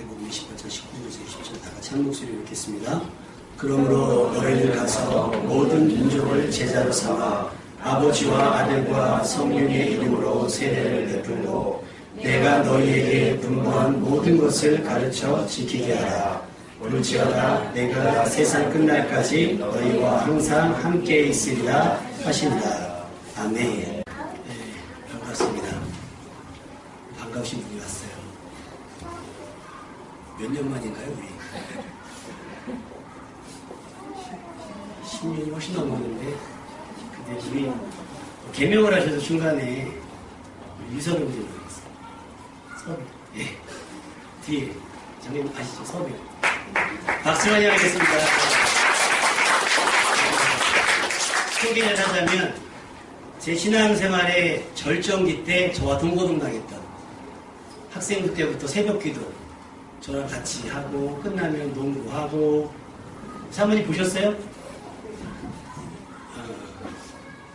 마태복음 28장 19절에서 20절 다 같이 한 목소리로 읽겠습니다. 그러므로 너희들 가서 모든 민족을 제자로 삼아 아버지와 아들과 성령의 이름으로 세례를 베풀고 내가 너희에게 분부한 모든 것을 가르쳐 지키게 하라. 볼지어다 내가 세상 끝날까지 너희와 항상 함께 있으리라 하신다. 아멘. 네, 반갑습니다. 반가우신 분이 왔어요. 몇 년 만인가요, 우리? 10년이 훨씬 넘었는데, 근데 우리 개명을 하셔서 중간에 유서를 드리겠어요. 서백. 예. 뒤에 장님 아시죠? 서백. 박수 많이 하겠습니다. 소개를 하자면 제 신앙생활의 절정기 때 저와 동고동락했던 학생부 때부터 새벽기도 저랑 같이 하고 끝나면 농구하고 사모님 보셨어요?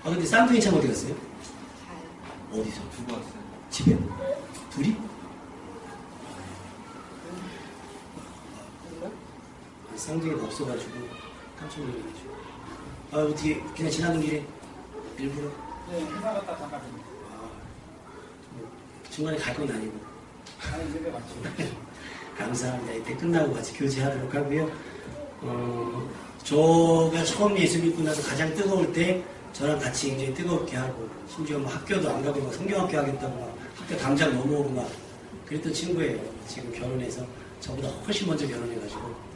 근데 쌍둥이 참 어디 갔어요? 어디서? 두고 왔어요. 집에? 둘이? 쌍둥이가 없어가지고 깜짝 놀라가지고 어떻게 그냥 지나는 길에 일부러? 네, 회사 갔다 잠깐 중간에 갈 건 아니고 가는 집에 맞죠. 감사합니다. 이때 끝나고 같이 교제하도록 하고요. 저가 처음 예수 믿고 나서 가장 뜨거울 때 저랑 같이 굉장히 뜨겁게 하고 심지어 뭐 학교도 안 가고 막 성경학교 하겠다고 막 학교 당장 넘어오고 막 그랬던 친구예요. 지금 결혼해서 저보다 훨씬 먼저 결혼해가지고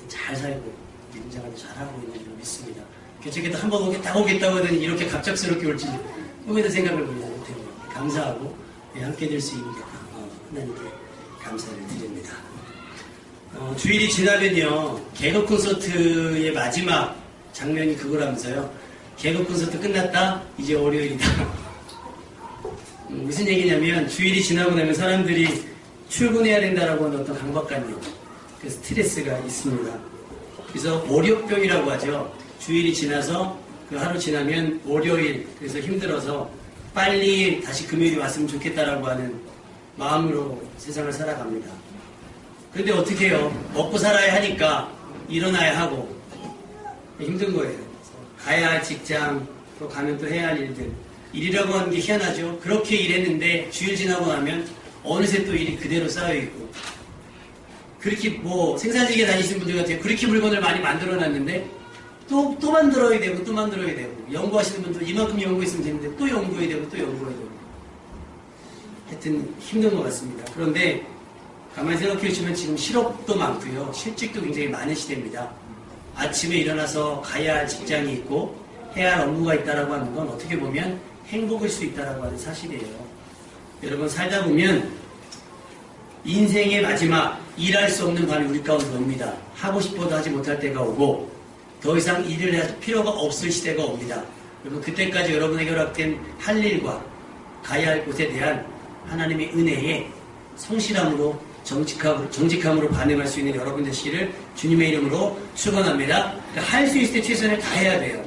잘 살고 인생활도 잘하고 있는 줄 믿습니다. 교체기도 한번 오겠다고 하더니 이렇게 갑작스럽게 올지 꿈에도 생각을 못했는데 감사하고 함께 될 수 있는 하나님께 감사를 드립니다. 주일이 지나면요 개그 콘서트의 마지막 장면이 그거라면서요. 개그 콘서트 끝났다 이제 월요일이다. 무슨 얘기냐면 주일이 지나고 나면 사람들이 출근해야 된다라고 하는 어떤 강박관념 그 스트레스가 있습니다. 그래서 월요병이라고 하죠. 주일이 지나서 그 하루 지나면 월요일 그래서 힘들어서 빨리 다시 금요일이 왔으면 좋겠다라고 하는 마음으로 세상을 살아갑니다. 그런데 어떻게 해요? 먹고 살아야 하니까 일어나야 하고 힘든 거예요. 가야 할 직장 또 가면 또 해야 할 일들 일이라고 하는 게 희한하죠. 그렇게 일했는데 주일 지나고 나면 어느새 또 일이 그대로 쌓여있고 그렇게 뭐 생산직에 다니시는 분들 같아요. 그렇게 물건을 많이 만들어놨는데 또 만들어야 되고 또 만들어야 되고 연구하시는 분도 이만큼 연구했으면 되는데 또 연구해야 되고 또 연구해야 되고 하여튼 힘든 것 같습니다. 그런데 가만히 생각해 보시면 지금 실업도 많고요. 실직도 굉장히 많은 시대입니다. 아침에 일어나서 가야 할 직장이 있고 해야 할 업무가 있다라고 하는 건 어떻게 보면 행복일 수 있다라고 하는 사실이에요. 여러분 살다 보면 인생의 마지막 일할 수 없는 밤이 우리 가운데 옵니다. 하고 싶어도 하지 못할 때가 오고 더 이상 일을 할 필요가 없을 시대가 옵니다. 여러분 그때까지 여러분에게 허락된 할 일과 가야 할 곳에 대한 하나님의 은혜에 성실함으로 정직함으로 반응할 수 있는 여러분 되시기를 주님의 이름으로 축원합니다. 그러니까 할 수 있을 때 최선을 다해야 돼요.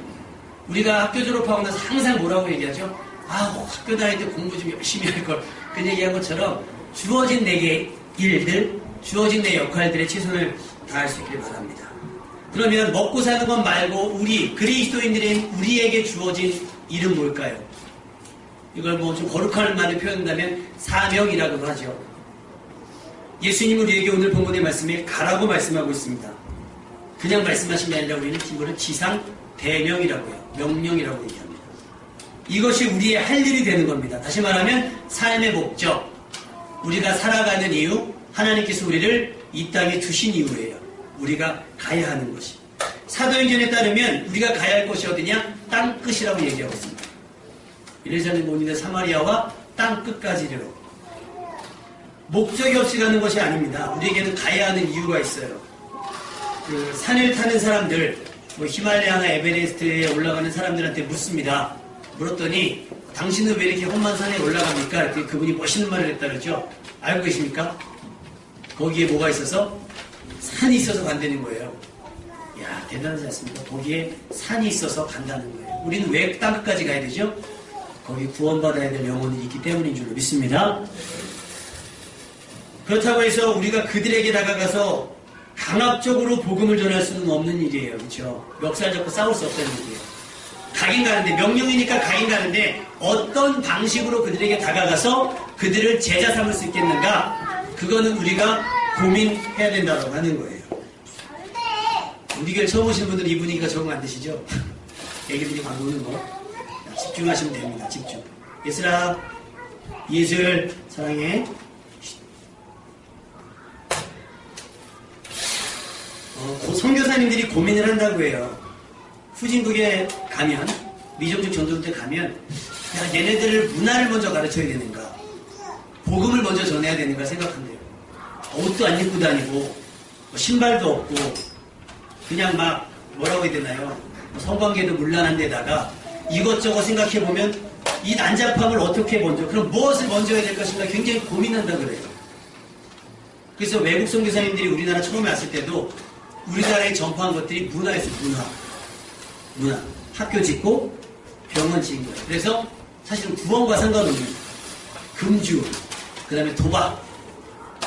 우리가 학교 졸업하고 나서 항상 뭐라고 얘기하죠? 학교 다닐 때 공부 좀 열심히 할 걸. 그 얘기한 것처럼 주어진 내게 일들, 주어진 내 역할들에 최선을 다할 수 있기를 바랍니다. 그러면 먹고 사는 것 말고 우리 그리스도인들인 우리에게 주어진 일은 뭘까요? 이걸 뭐 좀 거룩한 말로 표현한다면 사명이라고도 하죠. 예수님은 우리에게 오늘 본문의 말씀에 가라고 말씀하고 있습니다. 그냥 말씀하신 게 아니라 우리는 이거를 지상 대명이라고요. 명령이라고 얘기합니다. 이것이 우리의 할 일이 되는 겁니다. 다시 말하면 삶의 목적, 우리가 살아가는 이유, 하나님께서 우리를 이 땅에 두신 이유예요. 우리가 가야 하는 것이. 사도행전에 따르면 우리가 가야 할 곳이 어디냐? 땅끝이라고 얘기하고 있습니다. 이래저래 모니는 사마리아와 땅끝까지 이르러. 목적이 없이 가는 것이 아닙니다. 우리에게는 가야 하는 이유가 있어요. 그 산을 타는 사람들, 뭐 히말라야나 에베레스트에 올라가는 사람들한테 묻습니다. 물었더니 당신은 왜 이렇게 험한 산에 올라갑니까? 이렇게 그분이 멋있는 말을 했다 그러죠. 알고 계십니까? 거기에 뭐가 있어서? 산이 있어서 간다는 거예요. 이야, 대단하지 않습니까? 거기에 산이 있어서 간다는 거예요. 우리는 왜 땅끝까지 가야 되죠? 거기 구원받아야 될 영혼이 있기 때문인 줄로 믿습니다. 그렇다고 해서 우리가 그들에게 다가가서 강압적으로 복음을 전할 수는 없는 일이에요. 그렇죠? 멱살 잡고 싸울 수 없다는 일이에요. 가긴 가는데, 명령이니까 가긴 가는데 어떤 방식으로 그들에게 다가가서 그들을 제자 삼을 수 있겠는가? 그거는 우리가 고민해야 된다고 하는 거예요. 우리 교회 처음 오시는 분들은 이 분위기가 적응 안 되시죠? 애기들이 막 노는 거 집중하시면 됩니다. 집중. 예슬아, 예슬 사랑해. 선교사님들이 고민을 한다고 해요. 후진국에 가면, 미정직 전도대 가면, 야, 얘네들을 문화를 먼저 가르쳐야 되는가, 복음을 먼저 전해야 되는가 생각한대요. 옷도 안 입고 다니고, 뭐 신발도 없고, 그냥 막, 뭐라고 해야 되나요? 성관계도 문란한 데다가, 이것저것 생각해보면, 이 난잡함을 어떻게 먼저, 그럼 무엇을 먼저 해야 될 것인가 굉장히 고민한다 그래요. 그래서 외국 선교사님들이 우리나라 처음에 왔을 때도, 우리나라에 전파한 것들이 문화였어요. 문화. 학교 짓고 병원 지은 거예요. 그래서 사실은 구원과 상관없는 금주, 그 다음에 도박.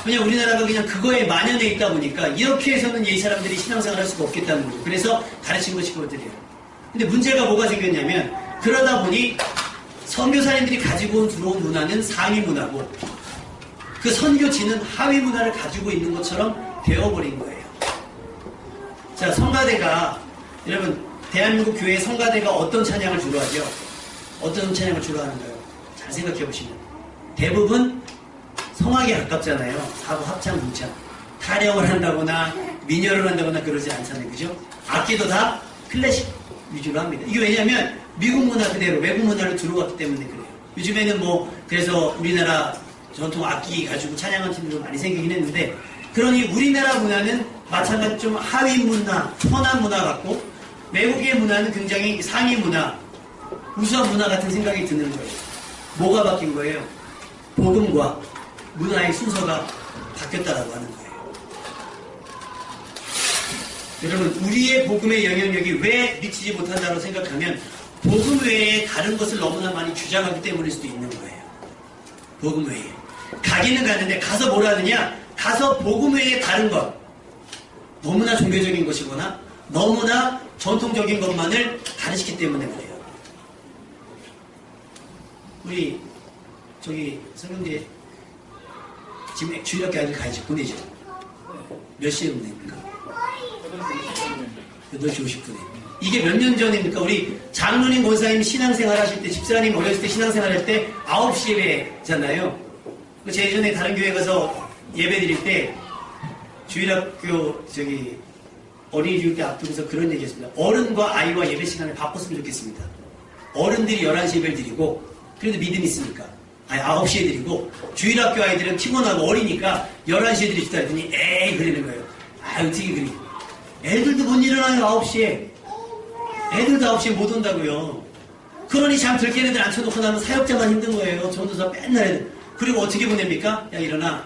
그냥 우리나라가 그냥 그거에 만연해 있다 보니까 이렇게 해서는 이 사람들이 신앙생활 할 수가 없겠다는 거죠. 그래서 가르친 것이 그것들이에요. 근데 문제가 뭐가 생겼냐면, 그러다 보니 선교사님들이 가지고 들어온 문화는 상위 문화고, 그 선교지는 하위 문화를 가지고 있는 것처럼 되어버린 거예요. 자, 성가대가, 여러분, 대한민국 교회 성가대가 어떤 찬양을 주로 하죠? 어떤 찬양을 주로 하는가요? 잘 생각해 보시면. 대부분 성악에 가깝잖아요. 사부, 합창, 분창. 타령을 한다거나, 민요를 한다거나 그러지 않잖아요. 그죠? 악기도 다 클래식 위주로 합니다. 이게 왜냐면, 미국 문화 그대로 외국 문화를 들어왔기 때문에 그래요. 요즘에는 뭐, 그래서 우리나라 전통 악기 가지고 찬양하는 팀도 많이 생기긴 했는데, 그러니 우리나라 문화는 마찬가지로 좀 하위 문화, 천한 문화 같고, 외국의 문화는 굉장히 상위 문화, 우수한 문화 같은 생각이 드는 거예요. 뭐가 바뀐 거예요? 복음과 문화의 순서가 바뀌었다라고 하는 거예요. 여러분, 우리의 복음의 영향력이 왜 미치지 못한다고 생각하면, 복음 외에 다른 것을 너무나 많이 주장하기 때문일 수도 있는 거예요. 복음 외에. 가기는 가는데 가서 뭘 하느냐? 가서 복음 외에 다른 것, 너무나 종교적인 것이거나 너무나 전통적인 것만을 가르치기 때문에 그래요. 우리 저기 성경대 지금 주일학교 아이들 가야지 보내죠. 몇 시에 보냅니까? 8시 50분에. 이게 몇 년 전입니까? 우리 장로님 권사님 신앙생활 하실 때, 집사님 어렸을 때 신앙생활 할 때 9시 예배잖아요. 제 예전에 다른 교회 가서 예배 드릴 때 주일학교 저기 어린이집회 앞두고서 그런 얘기 했습니다. 어른과 아이와 예배 시간을 바꿨으면 좋겠습니다. 어른들이 11시 예배를 드리고, 그래도 믿음이 있으니까 9시에 드리고, 주일학교 아이들은 피곤하고 어리니까 11시에 드립시다 했더니 에이 그러는 거예요. 어떻게 그래. 애들도 못 일어나요. 9시에. 애들도 9시에 못 온다고요. 그러니 잠 들 깨는 애들 앉혀놓고 나면 사역자만 힘든 거예요. 전도사 맨날 애들. 그리고 어떻게 보냅니까? 야 일어나.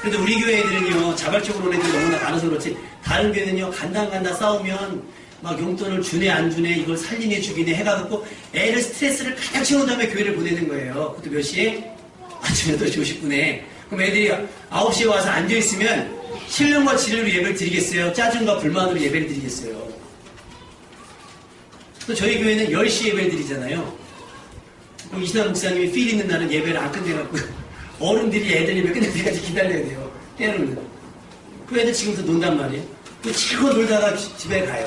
그래도 우리 교회 애들은요, 자발적으로 온 애들이 너무나 많아서 그렇지, 다른 교회는요, 간다 싸우면 막 용돈을 주네 안 주네, 이걸 살리네 주기네 해가지고 애를 스트레스를 가득 채운 다음에 교회를 보내는 거예요. 그것도 몇 시에? 아침 8시 50분에. 그럼 애들이 9시에 와서 앉아있으면 신령과 진리로 예배를 드리겠어요? 짜증과 불만으로 예배를 드리겠어요? 또 저희 교회는 10시 예배를 드리잖아요. 그럼 이신환 목사님이 필 있는 날은 예배를 안 끝내갖고 어른들이 애들 예배 끝날 때까지 기다려야 돼요. 때로는. 그 애들 지금부터 논단 말이에요. 또 치고 놀다가 집에 가요.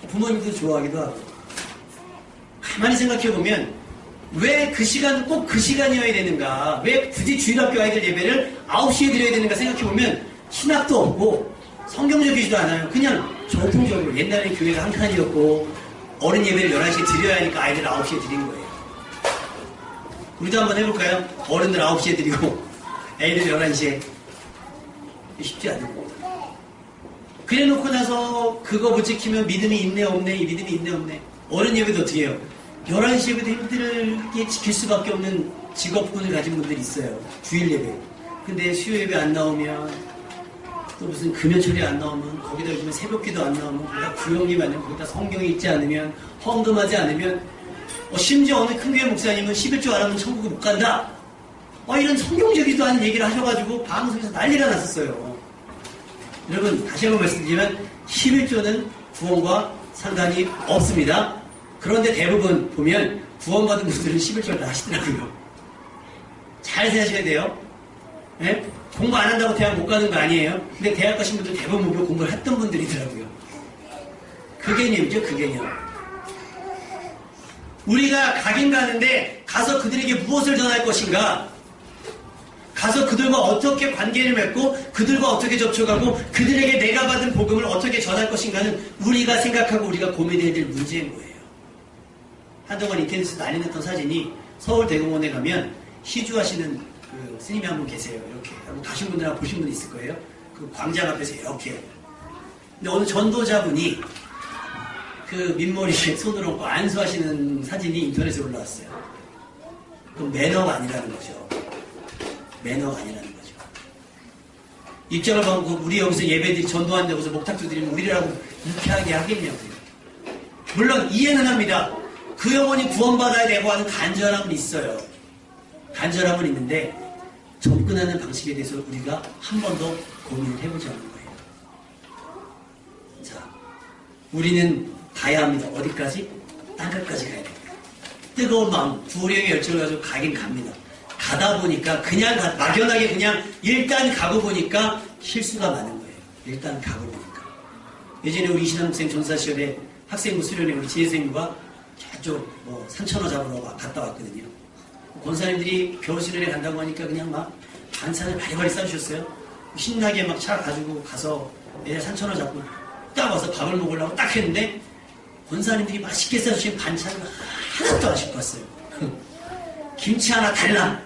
부모님도 좋아하기도 하고. 가만히 생각해보면 왜 그 시간은 꼭 그 시간이어야 되는가, 왜 굳이 주일학교 아이들 예배를 9시에 드려야 되는가 생각해보면 신학도 없고 성경적이지도 않아요. 그냥 전통적으로 옛날에 교회가 한 칸이었고 어른 예배를 11시에 드려야 하니까 아이들 9시에 드린 거예요. 우리도 한번 해볼까요? 어른들 9시에 드리고 애들 11시에. 쉽지 않은 겁니다. 그래 놓고 나서 그거 못 지키면 믿음이 있네 없네, 이 믿음이 있네 없네. 어른 예배도 어떻게 해요? 11시 예배도 힘들게 지킬 수밖에 없는 직업군을 가진 분들이 있어요. 주일 예배. 근데 수요 예배 안 나오면, 또 무슨 금요철에 안 나오면, 거기다 요즘에 새벽기도 안 나오면, 거기다 구역이 안 나오면, 거기다 성경이 있지 않으면, 헌금하지 않으면, 심지어 어느 큰 교회 목사님은 11조 안 하면 천국에 못 간다. 이런 성경적이지도 않은 얘기를 하셔가지고 방송에서 난리가 났었어요. 여러분 다시 한번 말씀드리면 11조는 구원과 상관이 없습니다. 그런데 대부분 보면 구원받은 분들은 11조를 다 하시더라고요. 잘 생각하셔야 돼요. 예? 공부 안 한다고 대학 못 가는 거 아니에요. 근데 대학 가신 분들 대부분 무료 공부를 했던 분들이더라고요. 그 개념이죠, 그 개념. 우리가 가긴 가는데 가서 그들에게 무엇을 전할 것인가? 가서 그들과 어떻게 관계를 맺고 그들과 어떻게 접촉하고 그들에게 내가 받은 복음을 어떻게 전할 것인가는 우리가 생각하고 우리가 고민해야 될 문제인 거예요. 한동안 인터넷에서 난리 났던 사진이 서울대공원에 가면 시주하시는 그 스님이 한 분 계세요. 이렇게. 한번 가신 분들하고 보신 분 있을 거예요. 그 광장 앞에서 이렇게. 근데 어느 전도자분이 그 민머리에 손을 얹고 안수하시는 사진이 인터넷에 올라왔어요. 그럼 매너가 아니라는 거죠. 매너가 아니라는 거죠. 입장을 받고 우리 여기서 예배드리 전도한다고 해서 목탁도 드리면 우리라고 유쾌하게 하겠냐고요. 물론 이해는 합니다. 그 영혼이 구원받아야 되고 하는 간절함은 있어요. 간절함은 있는데 접근하는 방식에 대해서 우리가 한 번 더 고민을 해보자는 거예요. 자, 우리는 가야 합니다. 어디까지? 땅끝까지 가야 됩니다. 뜨거운 마음, 구령의 열정을 가지고 가긴 갑니다. 가다 보니까 그냥 막연하게 그냥 일단 가고 보니까 실수가 많은 거예요. 일단 가고 보니까. 예전에 우리 이신학생 전사 시절에 학생부 수련회 우리 지혜선생님과 저쪽 산천어 잡으러 갔다 왔거든요. 권사님들이 겨울 수련회 간다고 하니까 그냥 막 반찬을 바리바리 싸주셨어요. 신나게 막 차 가지고 가서 애들 산천어 잡고 딱 와서 밥을 먹으려고 딱 했는데 권사님들이 맛있게 싸주신 반찬을 하나도 안 싣고 왔어요. 김치 하나 달라.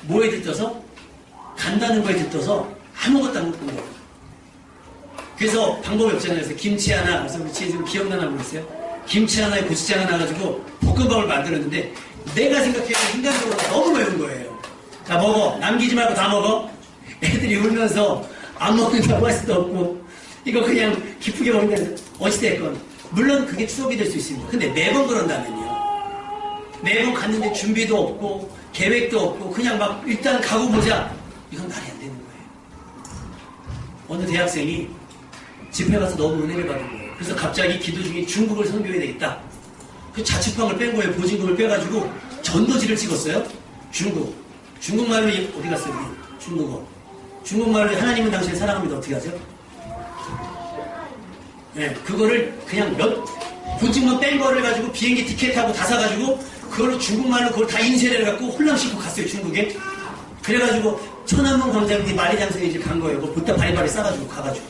뭐에 들떠서? 간다는 거에 들떠서 아무것도 안 먹고 거예요. 그래서 방법이 없잖아요. 그래서 김치 하나, 그래서 우리 지금 기억나나 모르겠어요. 김치 하나에 고추장 하나 가지고 볶음밥을 만들었는데 내가 생각해도 인간적으로 너무 매운 거예요. 자, 먹어. 남기지 말고 다 먹어. 애들이 울면서 안 먹는다고 할 수도 없고 이거 그냥 기쁘게 먹는다. 어찌됐건 물론 그게 추억이 될 수 있습니다. 근데 매번 그런다면요. 매번 갔는데 준비도 없고 계획도 없고 그냥 막 일단 가고 보자. 이건 말이 안 되는 거예요. 어느 대학생이 집회 가서 너무 은혜를 받은 거예요. 그래서 갑자기 기도 중에 중국을 선교해야 되겠다. 그 자취방을 뺀 거예요. 보증금을 빼가지고 전도지를 찍었어요. 중국말로 어디 갔어요? 중국어. 중국말로 하나님은 당신을 사랑합니다. 어떻게 하죠? 네, 그거를 그냥 보증금 뺀 거를 가지고 비행기 티켓하고 다 사가지고 그걸로 중국말로 그걸 다 인쇄를 해갖고 홀랑싣고 갔어요. 중국에. 그래가지고 천안문 광장이 마리장성에 이제 간 거예요. 그거 보따 바리바리 싸가지고 가가지고.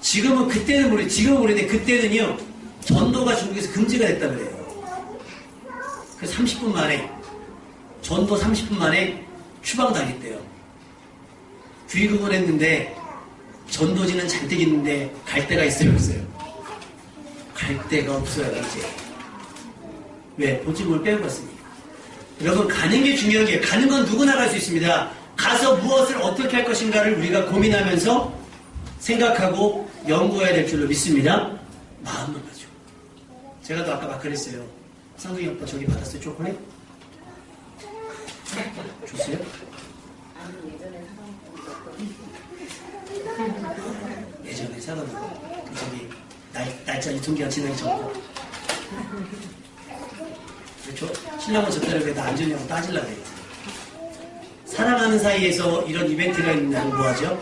지금은 그때는 지금은 모르는데 그때는요. 전도가 중국에서 금지가 됐다 그래요. 그 30분 만에 전도 30분 만에 추방당했대요. 귀국을 했는데 전도지는 잔뜩 있는데 갈 데가 있어요, 없어요? 갈 데가 없어요, 이제. 왜? 보증금을 빼고 갔으니까. 여러분, 가는 게 중요한 게, 가는 건 누구나 갈 수 있습니다. 가서 무엇을 어떻게 할 것인가를 우리가 고민하면서 생각하고 연구해야 될 줄로 믿습니다. 마음만 가지고. 제가 또 아까 막 그랬어요. 상둥이 오빠 저기 받았어요, 초콜릿? 줬어요? 아니, 예전에 사다 놓은 예전에 사다 놓은 그 저기 날짜 유통기한 지나기 전에 신랑은 저때를 왜 나 안 주냐고 따질라고 해요. 사랑하는 사이에서 이런 이벤트가 있는다면 뭐하죠?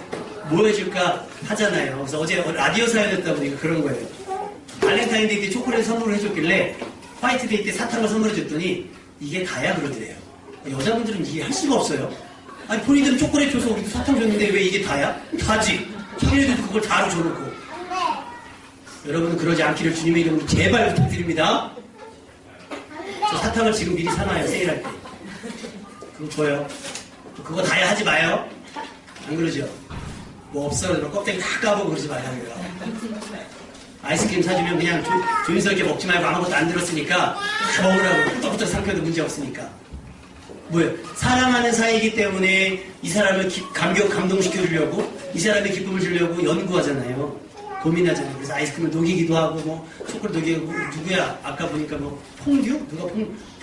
뭐 해줄까 하잖아요. 그래서 어제 라디오 사연이었다 보니까 그런 거예요. 발렌타인데이 때 초콜릿 선물을 해줬길래 화이트데이 때 사탕을 선물해줬더니 이게 다야 그러더래요. 여자분들은 이해할 수가 없어요. 아니 본인들은 초콜릿 줘서 우리도 사탕 줬는데 왜 이게 다야? 다지. 자기네들도 그걸 다로 줘놓고. 여러분은 그러지 않기를 주님의 이름으로 제발 부탁드립니다. 저 사탕을 지금 미리 사놔요. 세일할 때. 그거 줘요. 그거 다야 하지 마요. 안 그러죠? 뭐 없어. 그러면 껍데기 다 까보고 그러지 말라고요. 아이스크림 사주면 그냥 조용스럽게 먹지 말고 아무것도 안 들었으니까 다 먹으라고. 끄떡끄떡 삼켜도 문제 없으니까. 뭐예요? 사랑하는 사이이기 때문에 이 사람을 감동시켜주려고 이 사람의 기쁨을 주려고 연구하잖아요. 고민하잖아요. 그래서 아이스크림을 녹이기도 하고 뭐 초콜릿 녹이고 누구야? 아까 보니까 뭐 퐁듀? 누가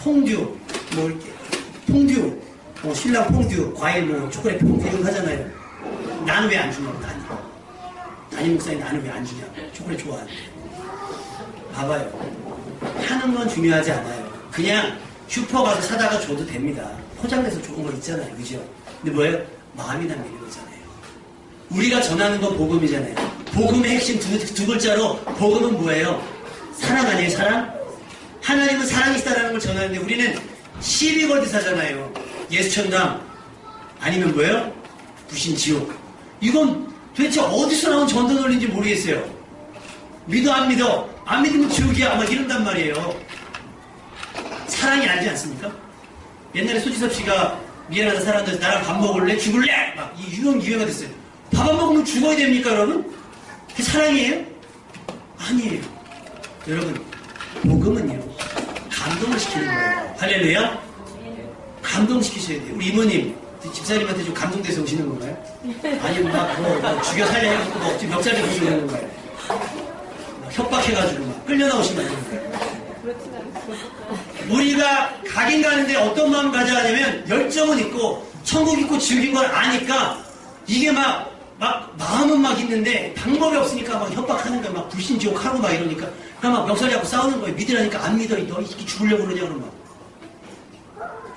퐁듀 뭐 이렇게 퐁듀, 신랑 퐁듀, 과일 뭐 초콜릿 퐁듀 이런 거 하잖아요. 나는 왜 안 주냐고, 나는. 담임 목사님 나는 왜 안 주냐고. 초콜릿 좋아하는데. 봐봐요. 하는 건 중요하지 않아요. 그냥 슈퍼 가서 사다가 줘도 됩니다. 포장돼서 좋은 거 있잖아요. 그죠? 근데 뭐예요? 마음이 담기는 거잖아요. 우리가 전하는 건 복음이잖아요. 복음의 핵심 두 글자로 복음은 뭐예요? 사랑 아니에요? 사랑? 하나님은 사랑이시다라는 걸 전하는데 우리는 시비걸듯하잖아요. 예수천당 아니면 뭐예요? 부신지옥. 이건 도대체 어디서 나온 전도 논리인지 모르겠어요. 믿어 안 믿어? 안 믿으면 지옥이야 막 이런단 말이에요. 사랑이 아니지 않습니까? 옛날에 소지섭 씨가 미안하다 사람들 나랑 밥 먹을래? 죽을래? 막 이 유행가 됐어요. 밥 안 먹으면 죽어야 됩니까 여러분? 그게 사랑이에요? 아니에요. 여러분 복음은요 감동을 시키는 거예요. 할렐루야? 감동시키셔야 돼요. 우리 이모님 집사님한테 좀 감동돼서 오시는 건가요? 아니면 막 죽여 살려가지고 막 멱살에 보시는 건가요? 막 협박해가지고 막 끌려 나오시면 안 되는 거예요. 우리가 가긴 가는데 어떤 마음 가져야 되냐면 열정은 있고 천국 있고 지옥인 걸 아니까 이게 막 마음은 막 있는데 방법이 없으니까 막 협박하는 거야. 막 불신지옥하고 막 이러니까 그냥 막 멱살이 잡고 싸우는 거예요. 믿으라니까 안 믿어. 너 이렇게 죽으려고 그러냐 그러면 막.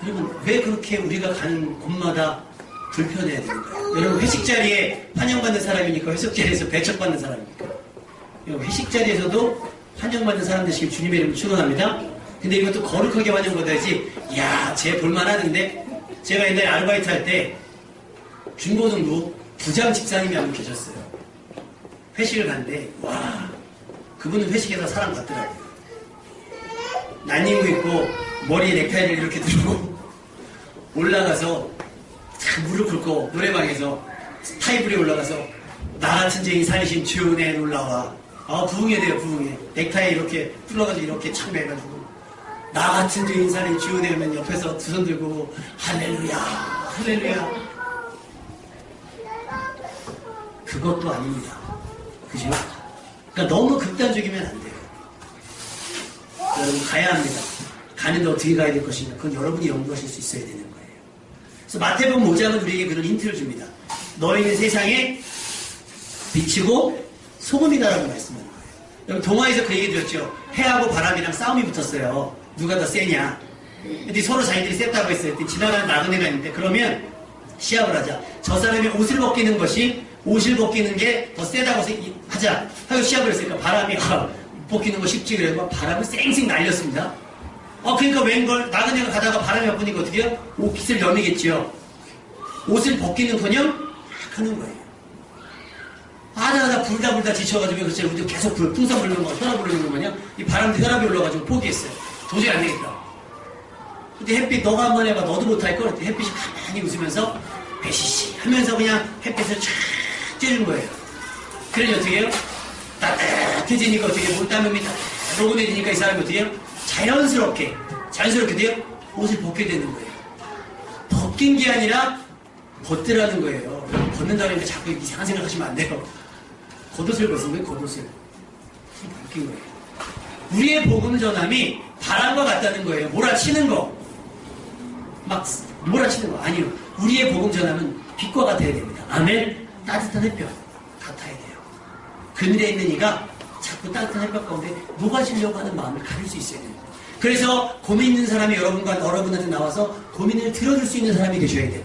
여러분 왜 그렇게 우리가 가는 곳마다 불편해야 되는가요? 여러분 회식 자리에 환영받는 사람이니까 회식 자리에서 배척받는 사람이니까 여러분 회식 자리에서도 환영받는 사람 되시길 주님의 이름으로 축원합니다. 근데 이것도 거룩하게 환영받아야지. 야, 쟤 볼만하는데. 제가 옛날에 아르바이트 할 때 중고등부 부장 집사님이 한 분 계셨어요. 회식을 갔는데 와, 그분은 회식에서 사람 같더라고요. 난닝구 입고 머리에 넥타이를 이렇게 들고 올라가서 무릎 꿇고 노래방에서 타이블에 올라가서 나 같은 죄인 살리심 주 은혜에 놀라와. 부흥해야 돼요. 부흥해. 넥타이 이렇게 뚫어가지고 이렇게 참배해가지고 나 같은 죄인 살린 주 은혜 하면 옆에서 두 손 들고 할렐루야 할렐루야. 그것도 아닙니다. 그죠? 그러니까 너무 극단적이면 안 돼요. 여러분 가야 합니다. 가는데 어떻게 가야 될 것인가 그건 여러분이 연구하실 수 있어야 되는 거예요. 그래서 마태복음 5장은 우리에게 그런 힌트를 줍니다. 너희는 세상에 빛이고 소금이다라고 말씀하는 거예요. 여러분 동화에서 그 얘기 들었죠. 해하고 바람이랑 싸움이 붙었어요. 누가 더 세냐. 근데 서로 자기들이 셌다고 했어요. 지나가는 나그네가 있는데 그러면 시합을 하자. 저 사람이 옷을 벗기는 것이 옷을 벗기는 게 더 세다고 하자 하고 시합을 했으니까 바람이 벗기는 거 쉽지 그래서 바람을 쌩쌩 날렸습니다. 그러니까 웬걸 나그네가 가다가 바람이 바쁘니까 어떻게 해요? 옷깃을 여미겠지요. 옷을 벗기는커녕 막 하는 거예요. 하다하다 불다 지쳐가지고 그렇죠. 우리 계속 풍선 불는 거, 혈압 불는 거 마냥 이 바람도 혈압이 올라가지고 포기했어요. 도저히 안 되겠다. 근데 햇빛 너가 한번 해봐. 너도 못할 걸. 햇빛이 가만히 웃으면서 배시시 하면서 그냥 햇빛을 쫙 쬐는 거예요. 그러니 어떻게 해요? 따뜻해지니까 어떻게 해요? 물땀음이 다 녹아내리니까 이 사람이 어떻게 해요? 자연스럽게 돼요? 옷을 벗게 되는 거예요. 벗긴 게 아니라 벗더라는 거예요. 벗는다는 게 자꾸 이상한 생각 하시면 안 돼요. 겉옷을 벗은 거예요, 겉옷을. 벗긴 거예요. 우리의 복음 전함이 바람과 같다는 거예요. 몰아치는 거. 막 몰아치는 거. 아니요. 우리의 복음 전함은 빛과 같아야 됩니다. 아멘. 따뜻한 햇볕 같아야 돼요. 그늘에 있는 이가 자꾸 따뜻한 햇볕 가운데 녹아지려고 하는 마음을 가질 수 있어야 돼요. 그래서 고민 있는 사람이 여러분한테 나와서 고민을 들어줄 수 있는 사람이 되셔야 되고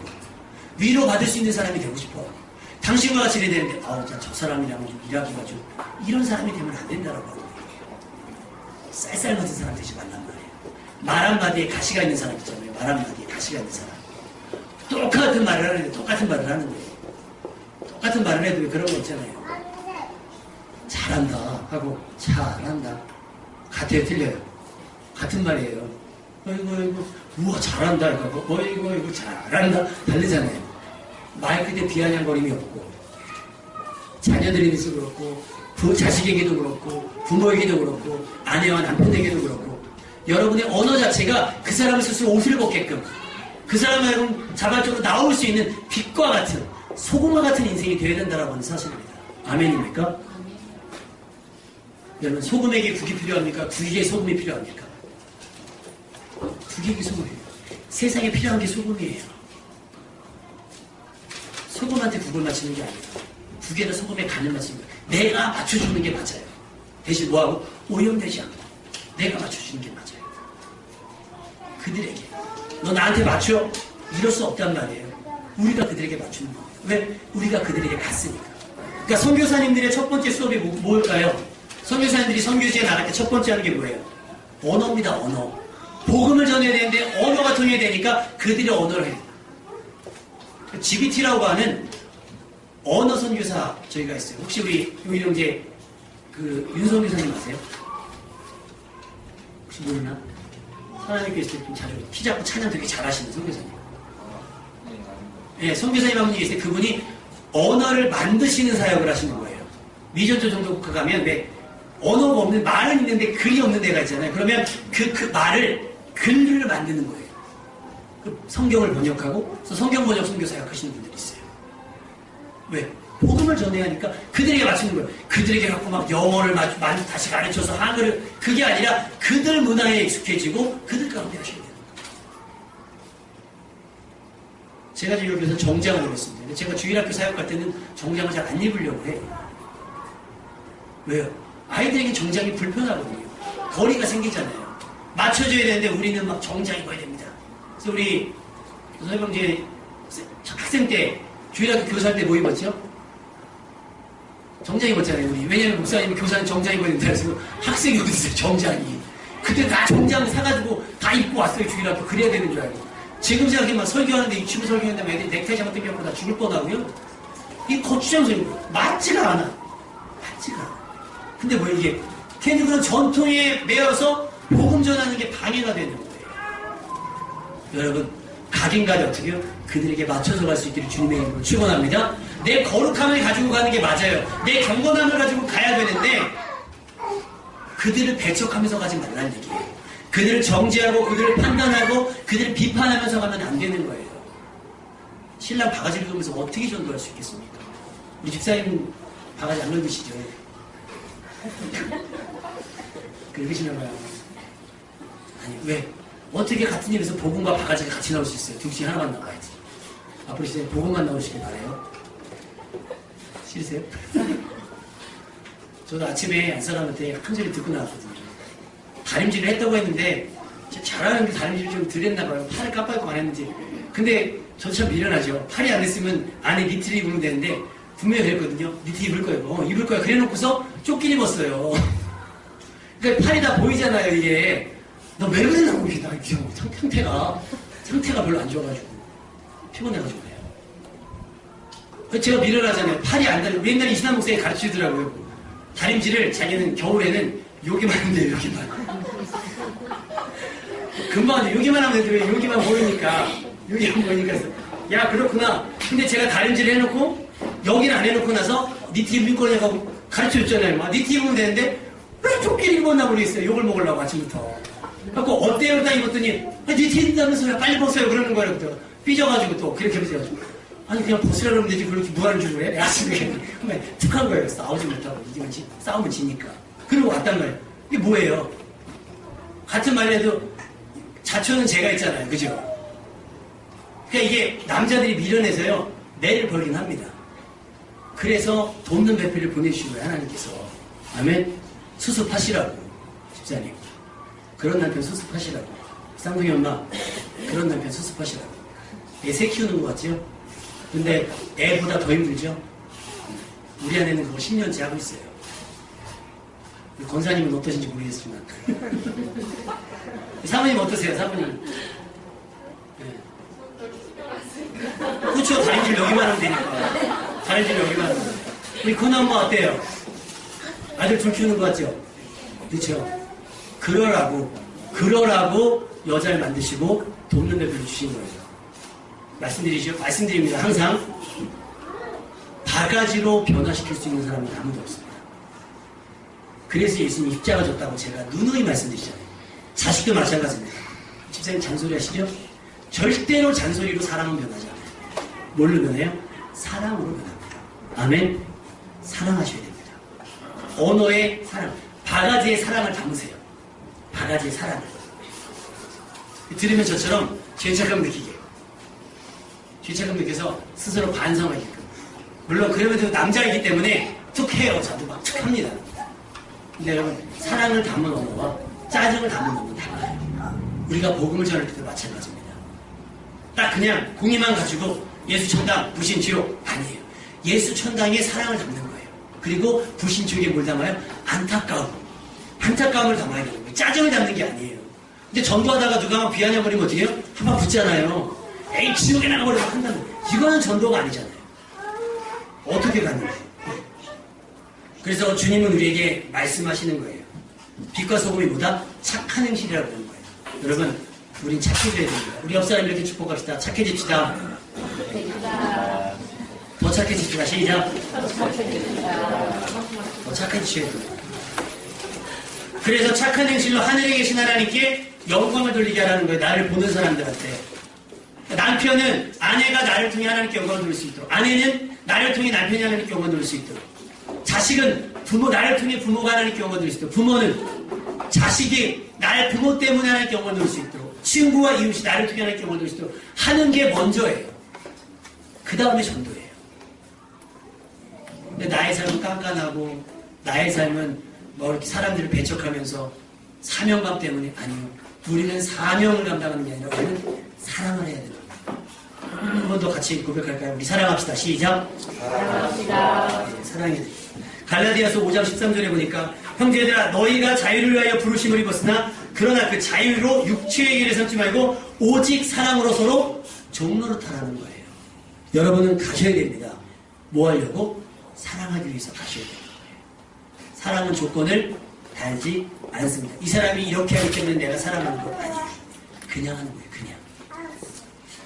위로받을 수 있는 사람이 되고 싶어요. 당신과 같이 이래야 되는데 저 사람이랑 좀 일하기가 좀 이런 사람이 되면 안 된다라고 하는 거예요. 쌀쌀 같은 사람 되지 말란 말이에요. 말 한마디에 가시가 있는 사람 있잖아요. 말 한마디에 가시가 있는 사람. 똑같은 말을 하는데 똑같은 말을 하는 거예요. 똑같은 말을 해도 왜 그런 거 있잖아요. 잘한다 하고 잘한다. 같아요 틀려요? 같은 말이에요. 어이구 우와 잘한다 이거 어이구 잘한다 다르잖아요. 마이크에 비아냥거림이 없고 자녀들에게도 그렇고 자식에게도 그렇고 부모에게도 그렇고 아내와 남편에게도 그렇고 여러분의 언어 자체가 그 사람을 스스로 옷을 벗게끔 그 사람을 자발적으로 나올 수 있는 빛과 같은 소금과 같은 인생이 되어야 된다고 하는 사실입니다. 아멘입니까? 여러분 소금에게 국이 필요합니까? 국에게 소금이 필요합니까? 국에게 소금이 필요합니다. 세상에 필요한 게 소금이에요. 소금한테 국을 맞추는 게 아니에요. 국에다 소금에 간을 맞추는 거예요. 내가 맞춰주는 게 맞아요. 대신 뭐하고? 오염되지 않고 내가 맞춰주는 게 맞아요. 그들에게 너 나한테 맞춰? 이럴 수 없단 말이에요. 우리가 그들에게 맞추는 거예요. 왜? 우리가 그들에게 갔으니까. 그러니까 선교사님들의 첫 번째 수업이 뭘까요? 선교사님들이 선교지에 나갈 때 첫 번째 하는 게 뭐예요? 언어입니다. 언어. 복음을 전해야 되는데 언어가 통해야 되니까 그들의 언어를 해요. GBT라고 하는 언어 선교사 저희가 있어요. 혹시 우리 용일형제 그 윤성규 선생님 아세요? 혹시 모르나? 하나님께 있을 때 좀 자주 키 작고 찬양 되게 잘하시는 선교사님. 네, 선교사님 한 분이 계세요. 그분이 언어를 만드시는 사역을 하시는 거예요. 미전조 정도국 가면 왜 언어가 없는 말은 있는데 글이 없는 데가 있잖아요. 그러면 그 말을 글을 만드는 거예요. 그 성경을 번역하고 성경 번역 선교 사역하시는 분들이 있어요. 왜? 복음을 전해야 하니까 그들에게 맞추는 거예요. 그들에게 갖고 막 영어를 다시 가르쳐서 한글을 그게 아니라 그들 문화에 익숙해지고 그들 가운데 하셔야 돼요. 제가 지금 여기서 정장을 입었습니다. 제가 주일학교 사역할 때는 정장을 잘 안 입으려고 해요. 왜요? 아이들에게 정장이 불편하거든요. 거리가 생기잖아요. 맞춰줘야 되는데 우리는 막 정장 입어야 됩니다. 그래서 우리 서해병제 학생 때 주일학교 교사할 때 뭐 입었죠? 정장 입었잖아요. 우리. 왜냐면 목사님이 교사는 정장 입어야 된다 해서 학생이 어디 있어요? 정장이. 그때 다 정장 사가지고 다 입고 왔어요. 주일학교. 그래야 되는 줄 알고. 지금 생각해보면 설교하는데 유치부 설교하는데 애들이 넥타이 잘못 당겨갖고 다 죽을 뻔하고요. 이 고추장 소리 맞지가 않아. 맞지가 않아. 근데 뭐 이게 괜히 그런 전통에 매여서 복음 전하는 게 방해가 되는 거예요. 여러분 각인가지 어떻게 해요? 그들에게 맞춰서 갈 수 있기를 주님의 이름으로 축원합니다. 내 거룩함을 가지고 가는 게 맞아요. 내 경건함을 가지고 가야 되는데 그들을 배척하면서 가지 말라는 얘기예요. 그들을 정죄하고 그들을 판단하고 그들을 비판하면서 가면 안 되는 거예요. 신랑 바가지를 들면서 어떻게 전도할 수 있겠습니까? 우리 집사님 바가지 안 넣으시죠? 그러시나 봐요. 아니 왜? 어떻게 같은 집에서 복음과 바가지가 같이 나올 수 있어요? 둘 중에 하나만 나와야지. 앞으로 시대에 복음만 나오시길 바라요. 싫으세요? 저도 아침에 안사람한테 한 소리 듣고 나왔거든요. 다림질을 했다고 했는데 잘하는데 다림질 좀 덜 했나 봐요. 팔을 깜빡이고 안 했는지. 근데 저도 참 미련하죠. 팔이 안 됐으면 안에 니트를 입으면 되는데 분명히 그랬거든요. 니트 입을 거예요. 입을 거야. 그래놓고서 조끼 입었어요. 그러니까 팔이 다 보이잖아요. 이게. 너 왜 그러냐고 이게 나 상태가 별로 안 좋아가지고 피곤해가지고 그래요. 제가 미련하잖아요. 팔이 안 닿는 옛날에 이신한 목사님이 가르치더라고요. 다림질을 자기는 겨울에는 여기만 하면 돼요. 여기만. 금방 하죠. 여기만 하면 돼요. 여기만 보이니까 여기만 보이니까 해서 야 그렇구나. 근데 제가 다림질을 해놓고 여기는 안 해놓고 나서 니트 입을 거냐고 가르쳐줬잖아요. 막 니트 입으면 되는데 왜 조끼를 입었나 모르겠어요. 욕을 먹으려고 아침부터. 그래서 어때요? 딱 입었더니 니트 입는다면서요. 빨리 벗어요. 그러는 거예요. 또 삐져가지고 또 그렇게 벗어가지고 아니 그냥 벗으라 그러면 되지 그렇게 무한을 주고 해? 내가 아침에 툭한 거예요. 싸우지 못하고 이기면 싸우면 지니까. 그러고 왔단 말이에요. 이게 뭐예요? 같은 말해도 자초는 제가 있잖아요. 그죠? 그러니까 이게 남자들이 미련해서요. 매를 벌긴 합니다. 그래서 돕는 배필을 보내주신 거예요. 하나님께서. 아멘. 수습하시라고. 집사님. 그런 남편 수습하시라고. 쌍둥이 엄마. 그런 남편 수습하시라고. 애 키우는 거 같죠? 근데 애보다 더 힘들죠? 우리 아내는 그거 10년째 하고 있어요. 권사님은 어떠신지 모르겠지만. 사모님 어떠세요, 사모님? 네. 그렇죠. 다림질 여기만 하면 되니까. 다림질 여기만 하면 되니까. 우리 권아 엄마 어때요? 아들 둘 키우는 거 같죠? 그렇죠. 그러라고 여자를 만드시고 돕는 데를 주신 거예요. 말씀드립니다. 항상 바가지로 변화시킬 수 있는 사람은 아무도 없습니다. 그래서 예수님이 십자가 졌다고 제가 누누이 말씀드리잖아요. 자식도 마찬가지입니다. 집사님 잔소리 하시죠? 절대로 잔소리로 사랑은 변하지 않아요. 뭘로 변해요? 사랑으로 변합니다. 아멘. 사랑하셔야 됩니다. 언어의 사랑, 바가지의 사랑을 담으세요. 바가지의 사랑을. 들으면 저처럼 죄책감 느끼게. 죄책감 느껴서 스스로 반성하게끔. 물론 그러면서 남자이기 때문에 툭 해요. 저도 막 툭 합니다. 근데 여러분, 사랑을 담은 언어와 짜증을 담은 언어는 달라요. 우리가 복음을 전할 때도 마찬가지입니다. 딱 그냥 공의만 가지고 예수 천당, 부신 지옥 아니에요. 예수 천당에 사랑을 담는 거예요. 그리고 부신 지옥에 뭘 담아요? 안타까움을 담아야 되는 거예요. 짜증을 담는 게 아니에요. 근데 전도하다가 누가 막 비아냥거리면 어떻게 해요? 한번 붙잖아요. 에이, 지옥에 나가버려 한다는 거예요. 이거는 전도가 아니잖아요. 어떻게 가는 거예요? 그래서 주님은 우리에게 말씀하시는 거예요. 빛과 소금이 뭐다? 착한 행실이라고 하는 거예요. 여러분, 우린 착해져야 됩니다. 우리 옆 사람 이렇게 축복합시다. 착해집시다. 더 착해집시다. 시작. 더 착해지셔야 됩니다. 그래서 착한 행실로 하늘에 계신 하나님께 영광을 돌리게 하라는 거예요. 나를 보는 사람들한테. 남편은 아내가 나를 통해 하나님께 영광을 돌릴 수 있도록, 아내는 나를 통해 남편이 하나님께 영광을 돌릴 수 있도록, 자식은 나를 통해 부모가 하나님께 영광을 돌릴 수 있도록, 부모는 자식이 나의 부모 때문에 하나님께 영광을 돌릴 수 있도록, 친구와 이웃이 나를 통해 하나님께 영광을 돌릴 수 있도록 하는 게 먼저예요. 그 다음에 전도예요. 근데 나의 삶은 깐깐하고 나의 삶은 뭐 이렇게 사람들을 배척하면서 사명감 때문에 아니요. 우리는 사명을 감당하는 게 아니라 우리는 사랑을 해야 된다. 한 번 더 같이 고백할까요? 우리 사랑합시다. 시작. 사랑합시다. 네, 사랑해야 됩니다. 갈라디아서 5장 13절에 보니까 형제들아 너희가 자유를 위하여 부르심을 입었으나 그러나 그 자유로 육체의 길을 삼지 말고 오직 사랑으로 서로 종노릇하라는 거예요. 여러분은 가셔야 됩니다. 뭐 하려고? 사랑하기 위해서 가셔야 됩니다. 사랑은 조건을 달지 않습니다. 이 사람이 이렇게 하기 때문에 내가 사랑하는 것 아니에요. 그냥 하는 거예요. 그냥.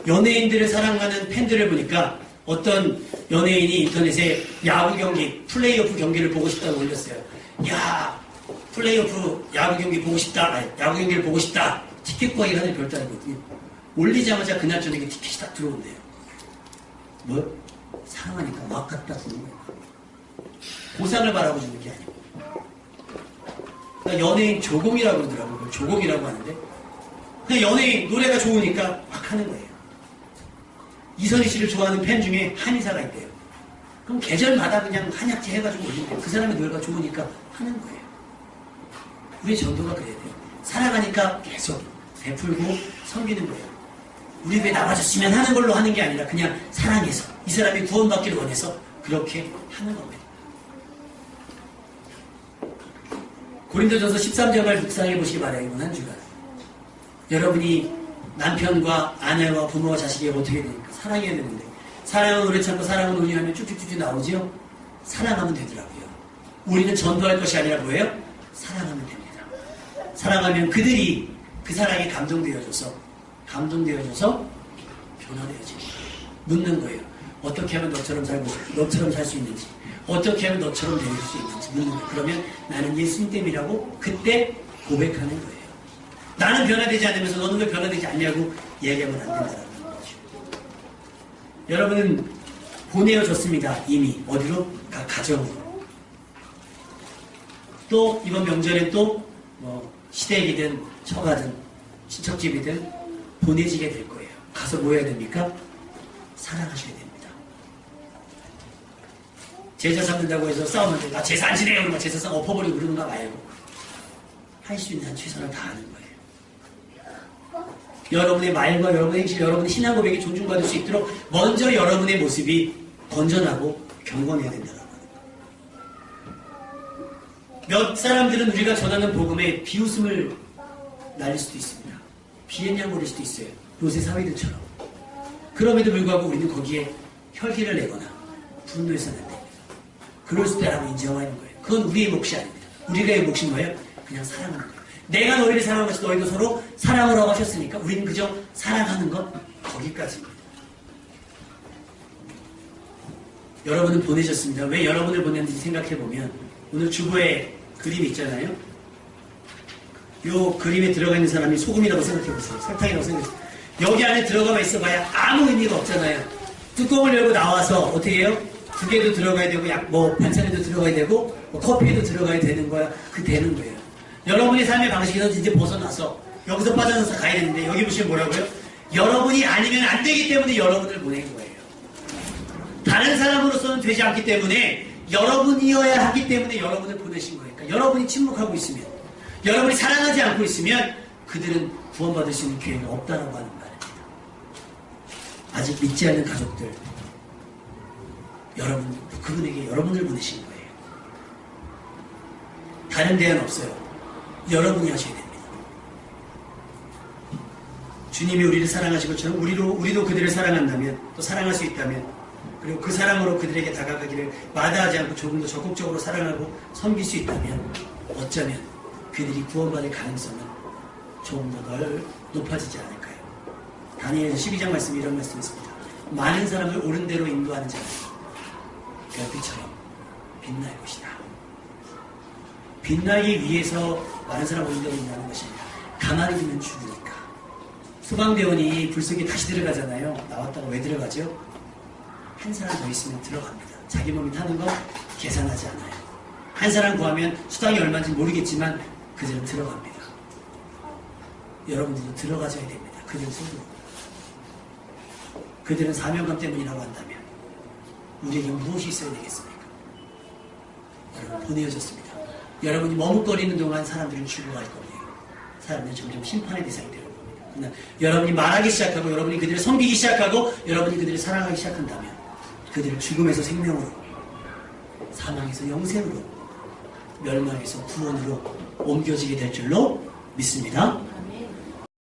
연예인들을 사랑하는 팬들을 보니까 어떤 연예인이 인터넷에 야구 경기, 플레이오프 경기를 보고 싶다고 올렸어요. 야, 플레이오프 야구 경기 보고 싶다. 아니, 야구 경기를 보고 싶다. 티켓 구하기가 하늘 별따르거든요. 올리자마자 그날 저녁에 티켓이 딱 들어온대요. 뭐? 사랑하니까 막 갖다 주는 거예요. 보상을 바라고 주는 게 아니고. 그러니까 연예인 조공이라고 그러더라고요. 조공이라고 하는데 그냥 연예인 노래가 좋으니까 막 하는 거예요. 이선희 씨를 좋아하는 팬 중에 한의사가 있대요. 그럼 계절마다 그냥 한약재 해가지고 올린대요. 그 사람의 노래가 좋으니까 하는 거예요. 우리의 전도가 그래야 돼요. 살아가니까 계속 베풀고 섬기는 거예요. 우리 왜 나와줬으면 하는 걸로 하는 게 아니라 그냥 사랑해서 이 사람이 구원받기를 원해서 그렇게 하는 겁니다. 고린도전서 13장을 묵상해 보시기 바라요. 한 주간. 여러분이 남편과 아내와 부모와 자식이 어떻게 되니까 사랑해야 되는데 사랑은 오래 참고 사랑은 온유하면 쭉쭉쭉 나오죠. 사랑하면 되더라고요. 우리는 전도할 것이 아니라 뭐예요? 사랑하면 됩니다. 사랑하면 그들이 그 사랑에 감동되어져서 변화되어집니다. 묻는 거예요. 어떻게 하면 너처럼 살 수 있는지, 어떻게 하면 너처럼 될 수 있는지 묻는 거예요. 그러면 나는 예수님 때문이라고 그때 고백하는 거예요. 나는 변화되지 않으면서 너는 왜 변화되지 않냐고 얘기하면 안 된다는 거죠. 여러분은 보내어졌습니다. 이미 어디로? 가정으로. 또 이번 명절에 또 시댁이든 처가든 친척집이든 보내지게 될 거예요. 가서 뭐 해야 됩니까? 사랑하셔야 됩니다. 제사 삼는다고 해서 싸우면 나 제사 안 지내요. 그러면 제사 엎어버리고 그러는가 말고 할 수 있는 한 최선을 다하는 거예요. 여러분의 말과 여러분의 행실, 여러분의 신앙 고백이 존중받을 수 있도록 먼저 여러분의 모습이 건전하고 경건해야 된다는 거예요. 몇 사람들은 우리가 전하는 복음에 비웃음을 날릴 수도 있습니다. 비엔냥거릴 수도 있어요. 요새 사회들처럼. 그럼에도 불구하고 우리는 거기에 혈기를 내거나 분노해서는 안 됩니다. 그럴 수있다라고 인정하는 거예요. 그건 우리의 몫이 아닙니다. 우리가 몫이 뭐예요? 그냥 사랑하는 거예요. 내가 너희를 사랑한 것이 너희도 서로 사랑하라고 하셨으니까 우리는 그저 사랑하는 것 거기까지입니다. 여러분은 보내셨습니다. 왜 여러분을 보냈는지 생각해보면 오늘 주보에 그림이 있잖아요. 요 그림에 들어가 있는 사람이 소금이라고 생각해보세요. 설탕이라고 생각해보세요. 여기 안에 들어가 있어봐야 아무 의미가 없잖아요. 뚜껑을 열고 나와서 어떻게 해요? 두 개도 들어가야 되고 반찬에도 들어가야 되고 커피에도 들어가야 되는 거야. 그 되는 거예요. 여러분의 삶의 방식에서 이제 벗어나서 여기서 빠져나서 가야 되는데 여기 보시면 뭐라고요? 여러분이 아니면 안 되기 때문에 여러분을 보낸 거예요. 다른 사람으로서는 되지 않기 때문에 여러분이어야 하기 때문에 여러분을 보내신 거예요. 그러니까 여러분이 침묵하고 있으면, 여러분이 사랑하지 않고 있으면 그들은 구원받을 수 있는 기회가 없다라고 하는 말입니다. 아직 믿지 않는 가족들, 여러분, 그분에게 여러분을 보내신 거예요. 다른 대안 없어요. 여러분이 하셔야 됩니다. 주님이 우리를 사랑하신 것처럼 우리도 그들을 사랑한다면, 또 사랑할 수 있다면, 그리고 그 사랑으로 그들에게 다가가기를 마다하지 않고 조금 더 적극적으로 사랑하고 섬길 수 있다면, 어쩌면 그들이 구원받을 가능성은 조금 더 높아지지 않을까요? 다니엘서 12장 말씀이 이런 말씀이 있습니다. 많은 사람을 옳은 대로 인도하는 자는 별빛처럼 빛날 것이다. 빛나기 위해서 많은 사람을 옳은 대로 인도하는 것이 아니라 가만히 있는 죽으니까. 소방대원이 불 속에 다시 들어가잖아요. 나왔다가 왜 들어가죠? 한 사람 더 있으면 들어갑니다. 자기 몸이 타는 거 계산하지 않아요. 한 사람 구하면 수당이 얼마인지 모르겠지만 그들은 들어갑니다. 여러분들도 들어가셔야 됩니다. 그들 속으로. 그들은 사명감 때문이라고 한다면 우리에게 무엇이 있어야 되겠습니까? 여러분, 보내어졌습니다. 여러분이 머뭇거리는 동안 사람들은 죽어갈 겁니다. 사람들은 점점 심판의 대상이 되는 겁니다. 그러나 여러분이 말하기 시작하고, 여러분이 그들을 섬기기 시작하고, 여러분이 그들을 사랑하기 시작한다면 그들을 죽음에서 생명으로, 사망에서 영생으로, 멸망에서 구원으로 옮겨지게 될 줄로 믿습니다.